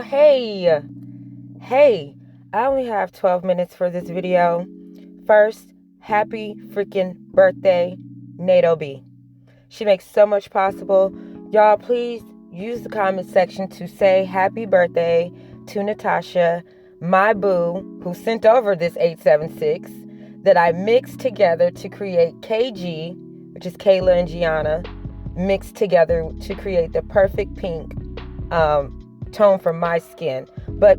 Hey, I only have 12 minutes for this video. First, happy freaking birthday, NATO B. She makes so much possible. Y'all, please use the comment section to say happy birthday to Natasha, my boo, who sent over this 876 that I mixed together to create KG, which is Kayla and Gianna, mixed together to create the perfect pink tone for my skin. But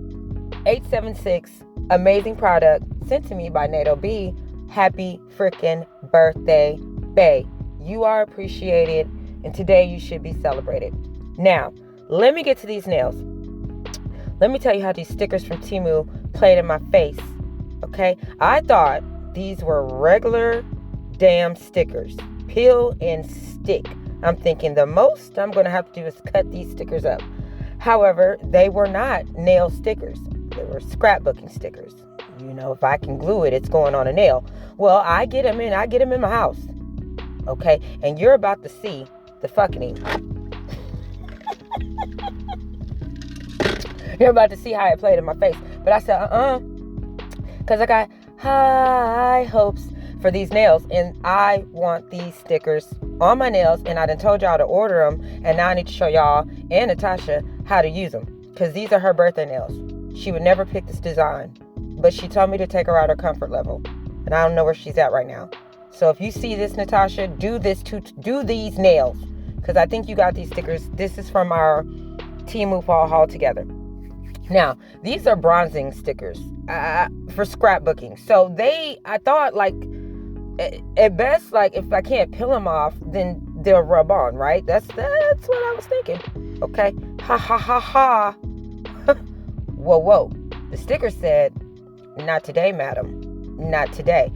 876, amazing product sent to me by NATO B. Happy freaking birthday, bae. You are appreciated, and today you should be celebrated. Now, let me get to these nails. Let me tell you how these stickers from Temu played in my face. Okay? I thought these were regular damn stickers. Peel and stick. I'm thinking the most I'm going to have to do is cut these stickers up. However, they were not nail stickers. They were scrapbooking stickers. You know, if I can glue it, it's going on a nail. Well, I get them in my house. Okay? And you're about to see the fucking You're about to see how it played in my face. But I said, because I got high hopes for these nails, and I want these stickers on my nails, and I done told y'all to order them, and now I need to show y'all and Natasha how to use them, because these are her birthday nails. She would never pick this design, but she told me to take her out her comfort level, and I don't know where she's at right now. So if you see this, Natasha, do these nails, because I think you got these stickers. This is from our Temu fall haul together. Now, these are bronzing stickers for scrapbooking. So I thought, like, at best, like, if I can't peel them off, then they'll rub on, right? That's what I was thinking. Okay? Ha, ha, ha, ha. Whoa. The sticker said, not today, madam. Not today.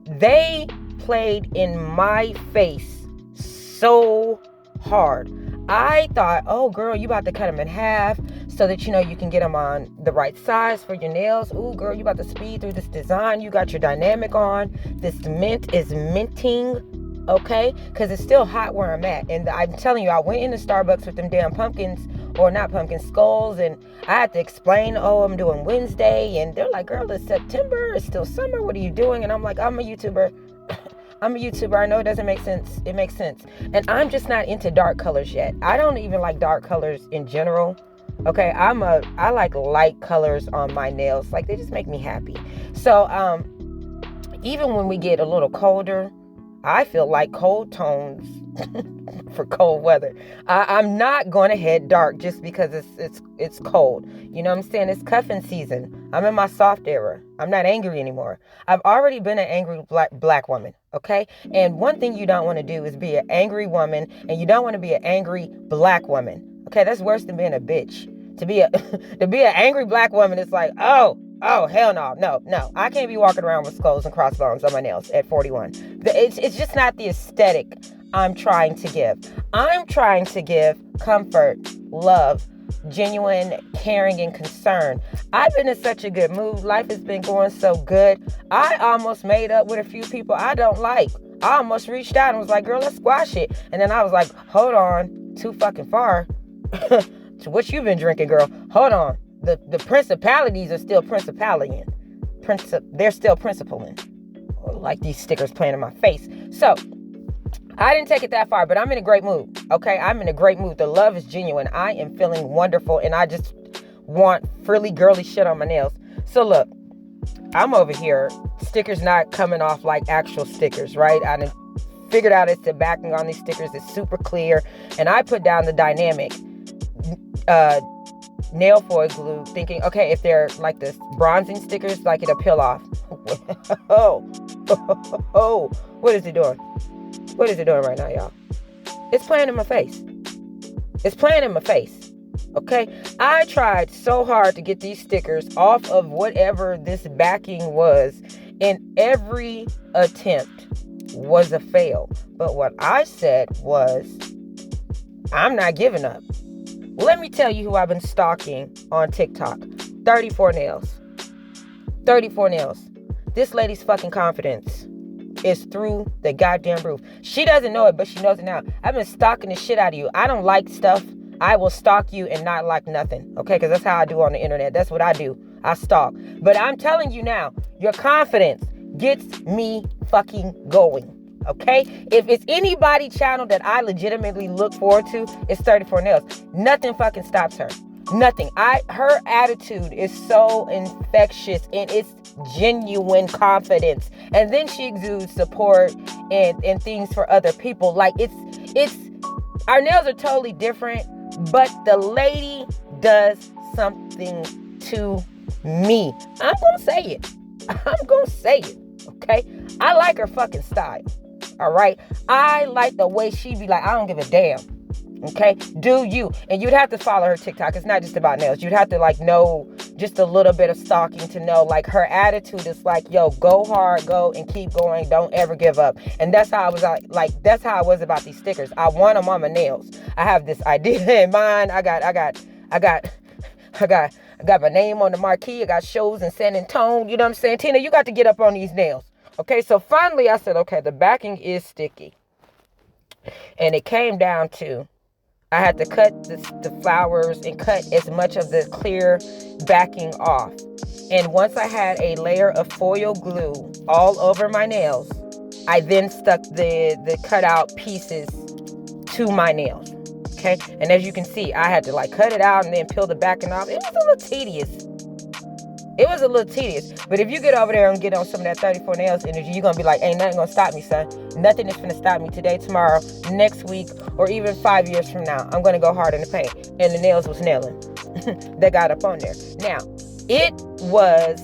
They played in my face so hard. I thought, oh, girl, you about to cut them in half so that, you know, you can get them on the right size for your nails. Ooh, girl, you about to speed through this design. You got your dynamic on. This mint is minting, okay? Because it's still hot where I'm at. And I'm telling you, I went into Starbucks with them damn pumpkins, or not pumpkins, skulls, and I had to explain, oh, I'm doing Wednesday. And they're like, girl, it's September. It's still summer. What are you doing? And I'm like, I'm a YouTuber. I know it doesn't make sense. It makes sense. And I'm just not into dark colors yet. I don't even like dark colors in general. Okay, I like light colors on my nails. Like, they just make me happy. So, even when we get a little colder, I feel like cold tones for cold weather. I'm not going to head dark just because it's cold. You know what I'm saying? It's cuffing season. I'm in my soft era. I'm not angry anymore. I've already been an angry black woman. Okay? And one thing you don't want to do is be an angry woman, and you don't want to be an angry black woman. Okay? That's worse than being a bitch. To be an angry black woman, it's like, oh, hell no. I can't be walking around with skulls and crossbones on my nails at 41. It's just not the aesthetic I'm trying to give. I'm trying to give comfort, love, genuine caring and concern. I've been in such a good mood. Life has been going so good. I almost made up with a few people I don't like. I almost reached out and was like, girl, let's squash it. And then I was like, hold on, too fucking far. To what you been drinking, girl? Hold on. The principalities are still principalian. They're still principaling. Like these stickers playing in my face. So, I didn't take it that far, but I'm in a great mood. Okay? I'm in a great mood. The love is genuine. I am feeling wonderful, and I just want frilly girly shit on my nails. So, look. I'm over here. Stickers not coming off like actual stickers, right? I done figured out it's the backing on these stickers is super clear. And I put down the dynamic nail foil glue, thinking, okay, if they're like this bronzing stickers, like it'll peel off. Oh, what is it doing? What is it doing right now, y'all? It's playing in my face. It's playing in my face. Okay? I tried so hard to get these stickers off of whatever this backing was, and every attempt was a fail. But what I said was, I'm not giving up. Let me tell you who I've been stalking on TikTok. 34 nails. 34 nails. This lady's fucking confidence is through the goddamn roof. She doesn't know it, but she knows it now. I've been stalking the shit out of you. I don't like stuff I will stalk you and not like nothing. Okay, because that's how I do on the internet. That's what I do. I stalk. But I'm telling you now, your confidence gets me fucking going. Okay? If it's anybody channel that I legitimately look forward to, it's 34 Nails. Nothing fucking stops her. Nothing. Her attitude is so infectious, and it's genuine confidence. And then she exudes support and things for other people. Like it's our nails are totally different, but the lady does something to me. I'm gonna say it. I'm gonna say it. Okay? I like her fucking style. All right? I like the way she be like, I don't give a damn. Okay? Do you? And you'd have to follow her TikTok. It's not just about nails. You'd have to like know just a little bit of stalking to know like her attitude is like, yo, go hard, go and keep going. Don't ever give up. And that's how I was that's how I was about these stickers. I want them on my nails. I have this idea in mind. I got my name on the marquee. I got shows in San Antonio. You know what I'm saying? Tina, you got to get up on these nails. Okay, so finally I said, okay, the backing is sticky. And it came down to, I had to cut the flowers and cut as much of the clear backing off. And once I had a layer of foil glue all over my nails, I then stuck the cut out pieces to my nails. Okay, and as you can see, I had to like cut it out and then peel the backing off. It was a little tedious. But if you get over there and get on some of that 34 Nails energy, you're going to be like, ain't nothing going to stop me, son. Nothing is going to stop me today, tomorrow, next week, or even 5 years from now. I'm going to go hard in the paint. And the nails was nailing. They got up on there. Now, it was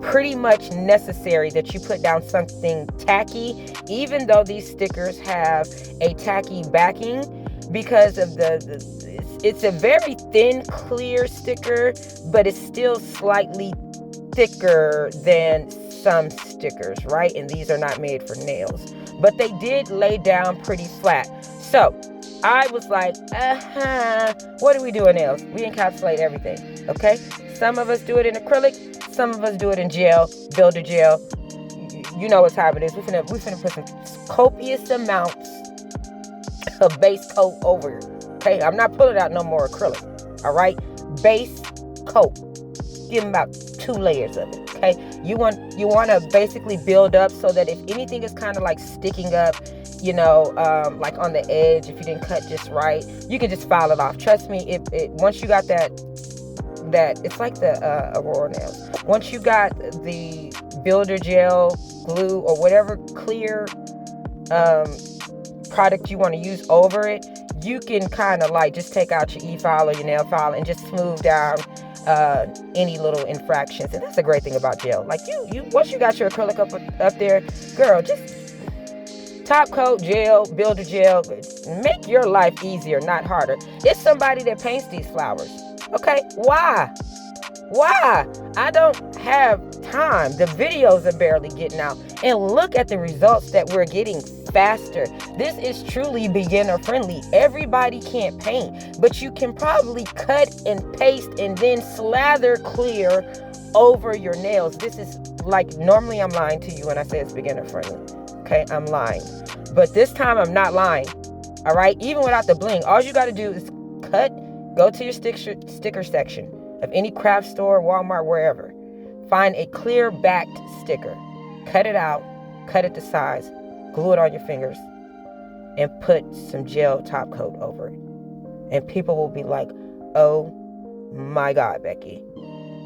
pretty much necessary that you put down something tacky, even though these stickers have a tacky backing, because of it's a very thin, clear sticker, but it's still slightly thicker than some stickers, right? And these are not made for nails, but they did lay down pretty flat. So I was like, what do we do in nails? We encapsulate everything, okay? Some of us do it in acrylic, some of us do it in gel, builder gel. You know what time it is. We finna put some copious amounts of base coat over it. Okay, I'm not pulling out no more acrylic. All right, base coat. Give them about 2 layers of it. Okay, you want to basically build up so that if anything is kind of like sticking up, you know, like on the edge, if you didn't cut just right, you can just file it off. Trust me, it once you got that it's like the Aurora nails. Once you got the builder gel, glue, or whatever clear product you want to use over it, you can kind of like just take out your e-file or your nail file and just smooth down any little infractions. And that's a great thing about gel. Like you once you got your acrylic up there, girl, just top coat gel, builder gel. Make your life easier, not harder. It's somebody that paints these flowers. Okay, why? I don't have time. The videos are barely getting out. And look at the results that we're getting faster. This is truly beginner friendly. Everybody can't paint, but you can probably cut and paste and then slather clear over your nails. This is like, normally I'm lying to you when I say it's beginner friendly. Okay, I'm lying. But this time I'm not lying. All right, even without the bling, all you got to do is go to your sticker section of any craft store, Walmart, wherever. Find a clear backed sticker. Cut it out, cut it to size, glue it on your fingers, and put some gel top coat over it. And people will be like, oh my God, Becky,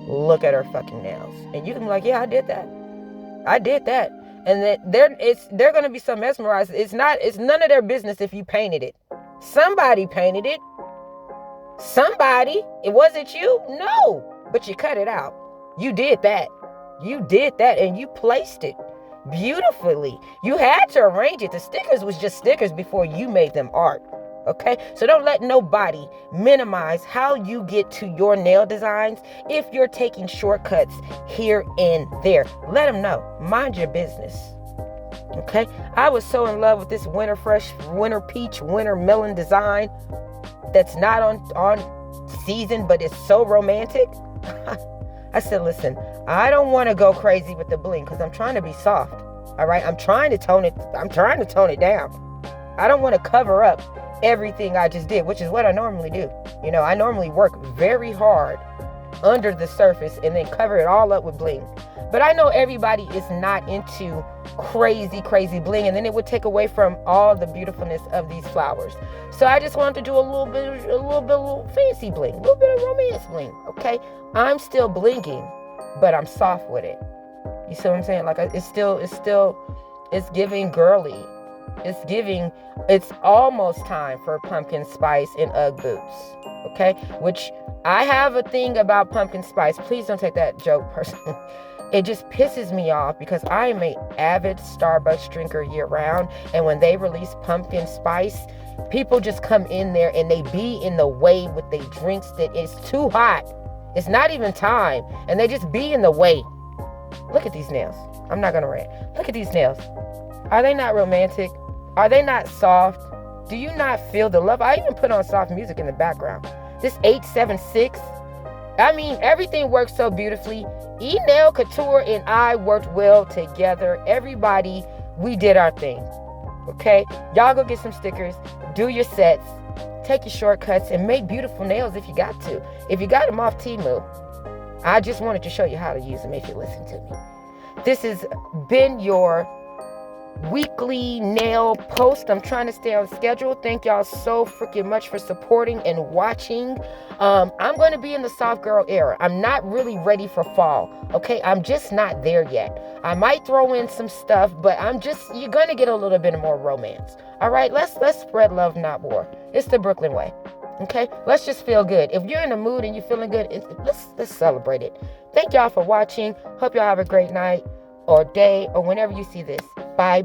look at her fucking nails. And you can be like, yeah, I did that. And then they're going to be so mesmerized. It's none of their business if you painted it. Somebody painted it. Somebody. It wasn't you? No. But you cut it out. You did that. And you placed it beautifully. You had to arrange it. The stickers was just stickers before you made them art. Okay? So don't let nobody minimize how you get to your nail designs if you're taking shortcuts here and there. Let them know. Mind your business. Okay? I was so in love with this winter fresh, winter peach, winter melon design that's not on season, but it's so romantic. I said, listen, I don't want to go crazy with the bling because I'm trying to be soft. All right? I'm trying to tone it down. I don't want to cover up everything I just did, which is what I normally do. You know, I normally work very hard under the surface and then cover it all up with bling. But I know everybody is not into crazy bling, and then it would take away from all the beautifulness of these flowers. So I just wanted to do a little fancy bling, a little bit of romance bling. Okay, I'm still blinging, but I'm soft with it. You see what I'm saying? Like it's giving girly. It's almost time for pumpkin spice and Ugg boots. Okay, which I have a thing about pumpkin spice. Please don't take that joke personally. It just pisses me off because I am an avid Starbucks drinker year round. And when they release pumpkin spice, people just come in there and they be in the way with their drinks that it's too hot. It's not even time. And they just be in the way. Look at these nails. I'm not going to rant. Look at these nails. Are they not romantic? Are they not soft? Do you not feel the love? I even put on soft music in the background. This 876. I mean, everything works so beautifully. E-Nail Couture and I worked well together. Everybody, we did our thing. Okay? Y'all go get some stickers. Do your sets. Take your shortcuts and make beautiful nails if you got to. If you got them off Temu. I just wanted to show you how to use them if you listen to me. This has been your weekly nail post. I'm trying to stay on schedule. Thank y'all so freaking much for supporting and watching. I'm going to be in the soft girl era. I'm not really ready for fall. Okay, I'm just not there yet. I might throw in some stuff, but you're going to get a little bit more romance. All right, let's spread love, not war. It's the Brooklyn way. Okay, let's just feel good. If you're in the mood and you're feeling good, let's celebrate it. Thank y'all for watching. Hope y'all have a great night or day or whenever you see this. Bye.